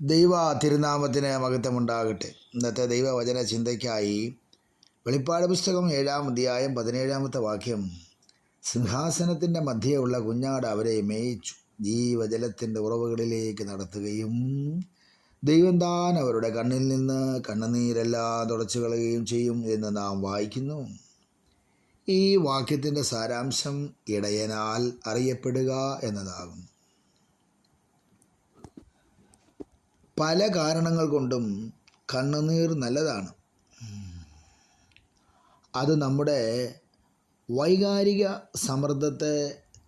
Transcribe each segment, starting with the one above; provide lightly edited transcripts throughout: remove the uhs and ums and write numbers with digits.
ദൈവ തിരുനാമത്തിന് മഹത്വമുണ്ടാകട്ടെ. ഇന്നത്തെ ദൈവവചന ചിന്തയ്ക്കായി വെളിപ്പാട് പുസ്തകം 7-ാം അധ്യായം 17-ാമത്തെ വാക്യം. സിംഹാസനത്തിൻ്റെ മധ്യയുള്ള കുഞ്ഞാട് അവരെ മേയിച്ചു, ജീവജലത്തിൻ്റെ ഉറവുകളിലേക്ക് നടത്തുകയും ദൈവം താൻ അവരുടെ കണ്ണിൽ നിന്ന് കണ്ണുനീരെല്ലാം തുടച്ചു കളയുകയും ചെയ്യും എന്ന് നാം വായിക്കുന്നു. ഈ വാക്യത്തിൻ്റെ സാരാംശം ഇടയനാൽ അറിയപ്പെടുക എന്നതാകുന്നു. പല കാരണങ്ങൾ കൊണ്ടും കണ്ണുനീർ നല്ലതാണ്. അത് നമ്മുടെ വൈകാരിക സമ്മർദ്ദത്തെ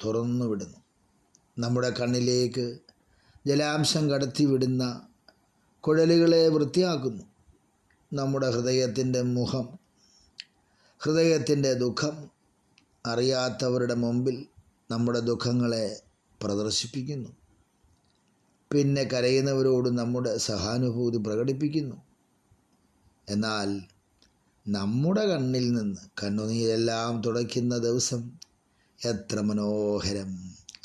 തുറന്നുവിടുന്നു. നമ്മുടെ കണ്ണിലേക്ക് ജലാംശം കടത്തിവിടുന്ന കുഴലുകളെ വൃത്തിയാക്കുന്നു. നമ്മുടെ ഹൃദയത്തിൻ്റെ ദുഃഖം അറിയാത്തവരുടെ മുമ്പിൽ നമ്മുടെ ദുഃഖങ്ങളെ പ്രദർശിപ്പിക്കുന്നു. പിന്നെ കരയുന്നവരോട് നമ്മുടെ സഹാനുഭൂതി പ്രകടിപ്പിക്കുന്നു. എന്നാൽ നമ്മുടെ കണ്ണിൽ നിന്ന് കണ്ണുനീരെല്ലാം തുടയ്ക്കുന്ന ദിവസം എത്ര മനോഹരം!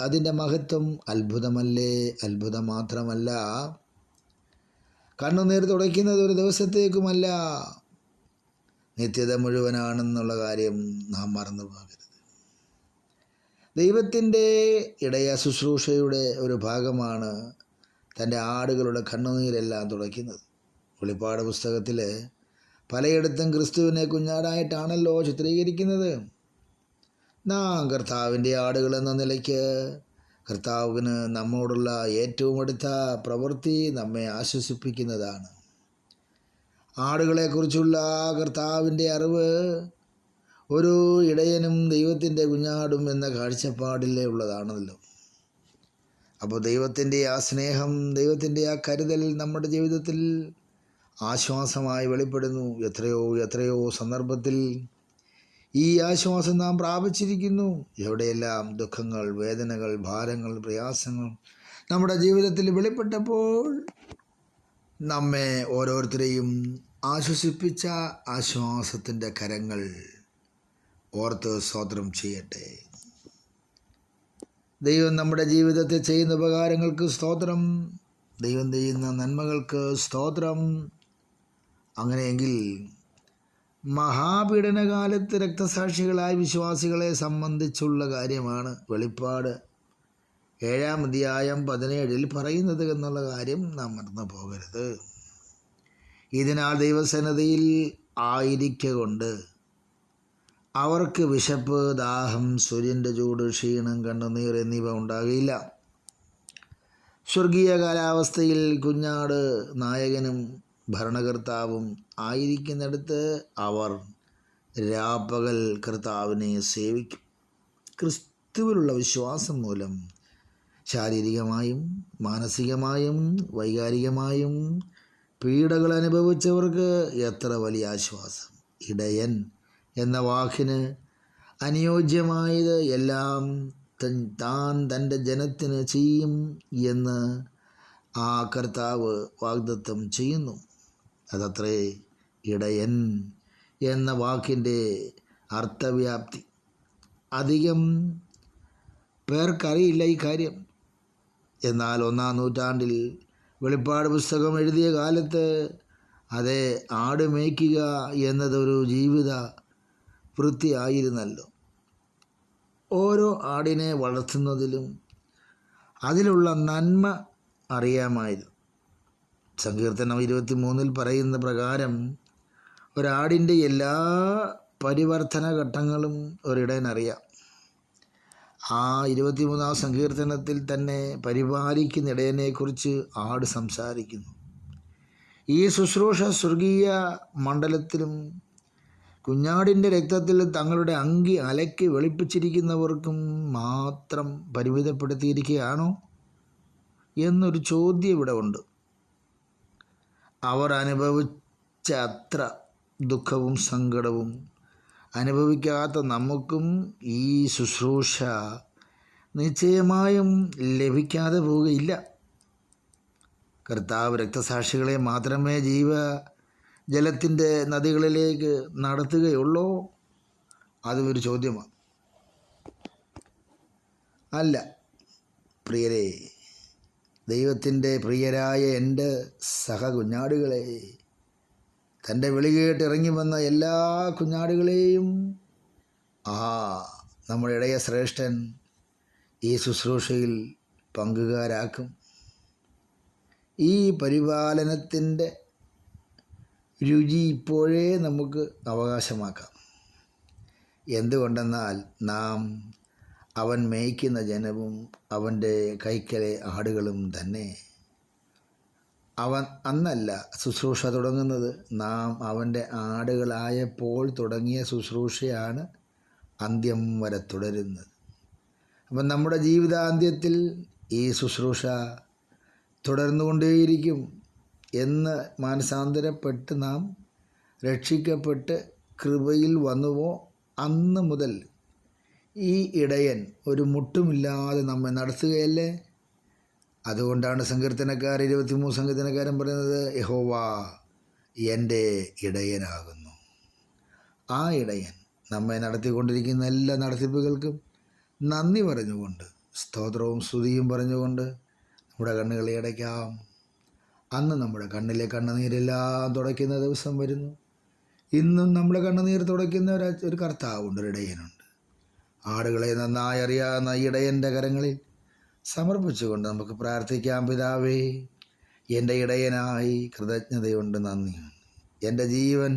അതിൻ്റെ മഹത്വം അത്ഭുതമല്ലേ? അത്ഭുതം മാത്രമല്ല, കണ്ണുനീർ തുടയ്ക്കുന്നത് ഒരു ദിവസത്തേക്കുമല്ല, നിത്യത മുഴുവനാണെന്നുള്ള കാര്യം നാം മറന്നു പോകരുത്. ദൈവത്തിൻ്റെ ഇടയ ശുശ്രൂഷയുടെ ഒരു ഭാഗമാണ് തൻ്റെ ആടുകളുടെ കണ്ണുനീരെല്ലാം തുടയ്ക്കുന്നത്. വെളിപ്പാട് പുസ്തകത്തിൽ പലയിടത്തും ക്രിസ്തുവിനെ കുഞ്ഞാടായിട്ടാണല്ലോ ചിത്രീകരിക്കുന്നത്. നാം കർത്താവിൻ്റെ ആടുകൾ എന്ന നിലയ്ക്ക് കർത്താവിന് നമ്മോടുള്ള ഏറ്റവും അടുത്ത പ്രവൃത്തി നമ്മെ ആശ്വസിപ്പിക്കുന്നതാണ്. ആടുകളെക്കുറിച്ചുള്ള കർത്താവിൻ്റെ അറിവ് ഒരു ഇടയനും ദൈവത്തിൻ്റെ കുഞ്ഞാടും എന്ന കാഴ്ചപ്പാടിലേ ഉള്ളതാണല്ലോ. അപ്പോൾ ദൈവത്തിൻ്റെ ആ സ്നേഹം, ദൈവത്തിൻ്റെ ആ കരുതൽ നമ്മുടെ ജീവിതത്തിൽ ആശ്വാസമായി വെളിപ്പെടുന്നു. എത്രയോ സന്ദർഭത്തിൽ ഈ ആശ്വാസം നാം പ്രാപിച്ചിരിക്കുന്നു. എവിടെയെല്ലാം ദുഃഖങ്ങൾ, വേദനകൾ, ഭാരങ്ങൾ, പ്രയാസങ്ങൾ നമ്മുടെ ജീവിതത്തിൽ വെളിപ്പെട്ടപ്പോൾ നമ്മെ ഓരോരുത്തരെയും ആശ്വസിപ്പിച്ച ആശ്വാസത്തിൻ്റെ കരങ്ങൾ ഓർത്ത് സ്തോത്രം ചെയ്യട്ടെ. ദൈവം നമ്മുടെ ജീവിതത്തിൽ ചെയ്യുന്ന ഉപകാരങ്ങൾക്ക് സ്തോത്രം, ദൈവം ചെയ്യുന്ന നന്മകൾക്ക് സ്തോത്രം. അങ്ങനെയെങ്കിൽ മഹാപീഡനകാലത്ത് രക്തസാക്ഷികളായ വിശ്വാസികളെ സംബന്ധിച്ചുള്ള കാര്യമാണ് വെളിപ്പാട് 7-ാം അധ്യായം 17-ൽ പറയുന്നത് എന്നുള്ള കാര്യം നാം മറന്നു പോകരുത്. ഇതിനാൽ ദൈവസന്നിധിയിൽ ആയിരിക്കൊണ്ട് അവർക്ക് വിശപ്പ്, ദാഹം, സൂര്യൻ്റെ ചൂട്, ക്ഷീണം, കണ്ണുനീർ എന്നിവ ഉണ്ടാകില്ല. സ്വർഗീയ കാലാവസ്ഥയിൽ കുഞ്ഞാട് നായകനും ഭരണകർത്താവും ആയിരിക്കുന്നിടത്ത് അവർ രാപ്പകൽ കർത്താവിനെ സേവിക്കും. ക്രിസ്തുവിലുള്ള വിശ്വാസം മൂലം ശാരീരികമായും മാനസികമായും വൈകാരികമായും പീഡകൾ അനുഭവിച്ചവർക്ക് എത്ര വലിയ ആശ്വാസം! ഇടയൻ എന്ന വാക്കിന് അനുയോജ്യമായത് എല്ലാം താൻ തൻ്റെ ജനത്തിന് ചെയ്യും എന്ന് ആ കർത്താവ് വാഗ്ദത്തം ചെയ്യുന്നു. അതത്രേ ഇടയൻ എന്ന വാക്കിൻ്റെ അർത്ഥവ്യാപ്തി. അധികം പേർക്കറിയില്ല ഈ കാര്യം. എന്നാൽ 1-ാം നൂറ്റാണ്ടിൽ വെളിപ്പാട് പുസ്തകം എഴുതിയ കാലത്ത് അതേ ആട് മേയ്ക്കുക എന്നതൊരു ജീവിത വൃത്തിയായിരുന്നല്ലോ. ഓരോ ആടിനെ വളർത്തുന്നതിലും അതിലുള്ള നന്മ അറിയാമായിരുന്നു. സങ്കീർത്തനം 23-ൽ പറയുന്ന പ്രകാരം ഒരാടിൻ്റെ എല്ലാ പരിവർത്തന ഘട്ടങ്ങളും ഒരിടയനറിയാം. ആ 23-ാം സങ്കീർത്തനത്തിൽ തന്നെ പരിപാലിക്കുന്ന ഇടയനെക്കുറിച്ച് ആട് സംസാരിക്കുന്നു. ഈ ശുശ്രൂഷ സ്വർഗീയ മണ്ഡലത്തിലും കുഞ്ഞാടിൻ്റെ രക്തത്തിൽ തങ്ങളുടെ അങ്കി അലക്കി വെളുപ്പിച്ചിരിക്കുന്നവർക്കും മാത്രം പരിമിതപ്പെടുത്തിയിരിക്കുകയാണോ എന്നൊരു ചോദ്യം ഇവിടെ ഉണ്ട്. അവർ അനുഭവിച്ച അത്ര ദുഃഖവും സങ്കടവും അനുഭവിക്കാത്ത നമുക്കും ഈ ശുശ്രൂഷ നിശ്ചയമായും ലഭിക്കാതെ പോവുകയില്ല. കർത്താവ് രക്തസാക്ഷികളെ മാത്രമേ ജലത്തിൻ്റെ നദികളിലേക്ക് നടത്തുകയുള്ളൂ? അതും ഒരു ചോദ്യമാണ്. അല്ല പ്രിയരെ, ദൈവത്തിൻ്റെ പ്രിയരായ എൻ്റെ സഹകുഞ്ഞാടുകളെ, തൻ്റെ വിളി കേട്ട് ഇറങ്ങി വന്ന എല്ലാ കുഞ്ഞാടുകളെയും നമ്മുടെ ഇടയ ശ്രേഷ്ഠൻ ഈ ശുശ്രൂഷയിൽ പങ്കുകാരാക്കും. ഈ പരിപാലനത്തിൻ്റെ രുചി ഇപ്പോഴേ നമുക്ക് അവകാശമാക്കാം. എന്തുകൊണ്ടെന്നാൽ നാം അവൻ മേയ്ക്കുന്ന ജനവും അവൻ്റെ കൈക്കലെ ആടുകളും തന്നെ. അവൻ അന്നല്ല ശുശ്രൂഷ തുടങ്ങുന്നത്, നാം അവൻ്റെ ആടുകളായപ്പോൾ തുടങ്ങിയ ശുശ്രൂഷയാണ് അന്ത്യം വരെ തുടരുന്നത്. അപ്പം നമ്മുടെ ജീവിതാന്ത്യത്തിൽ ഈ ശുശ്രൂഷ തുടർന്നുകൊണ്ടേയിരിക്കും. എന്ന് മാനസാന്തരപ്പെട്ട് നാം രക്ഷിക്കപ്പെട്ട് കൃപയിൽ വന്നുവോ അന്ന് മുതൽ ഈ ഇടയൻ ഒരു മുട്ടുമില്ലാതെ നമ്മെ നടത്തുകയല്ലേ. അതുകൊണ്ടാണ് സങ്കീർത്തനക്കാരൻ 23 സങ്കീർത്തനക്കാരൻ പറയുന്നത്, യഹോവ എൻ്റെ ഇടയനാകുന്നു. ആ ഇടയൻ നമ്മെ നടത്തിക്കൊണ്ടിരിക്കുന്ന എല്ലാ നടത്തിപ്പുകൾക്കും നന്ദി പറഞ്ഞുകൊണ്ട്, സ്തോത്രവും സ്തുതിയും പറഞ്ഞുകൊണ്ട് നമ്മുടെ കണ്ണുകളെ അടയ്ക്കാം. അന്ന് നമ്മുടെ കണ്ണിലെ കണ്ണുനീരെല്ലാം തുടയ്ക്കുന്ന ദിവസം വരുന്നു. ഇന്നും നമ്മുടെ കണ്ണുനീർ തുടയ്ക്കുന്ന ഒരു കർത്താവുണ്ട്, ഒരു ഇടയനുണ്ട്. ആടുകളെ നന്നായി അറിയാവുന്ന ഈ ഇടയൻ്റെ കരങ്ങളിൽ സമർപ്പിച്ചുകൊണ്ട് നമുക്ക് പ്രാർത്ഥിക്കാം. പിതാവേ, എൻ്റെ ഇടയനായി കൃതജ്ഞതയുണ്ട്, നന്ദിയുണ്ട്. എൻ്റെ ജീവൻ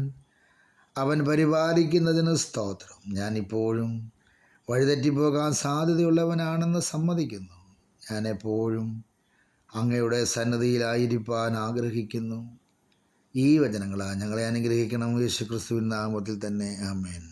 അവൻ പരിപാലിക്കുന്നതിന് സ്തോത്രം. ഞാനിപ്പോഴും വഴിതെറ്റിപ്പോകാൻ സാധ്യതയുള്ളവനാണെന്ന് സമ്മതിക്കുന്നു. ഞാനെപ്പോഴും അങ്ങയുടെ സന്നിധിയിലായിരിക്കാൻ ആഗ്രഹിക്കുന്നു. ഈ വചനങ്ങളാൽ ഞങ്ങളെ അനുഗ്രഹിക്കണം. യേശുക്രിസ്തുവിൻ നാമത്തിൽ തന്നെ, ആമേൻ.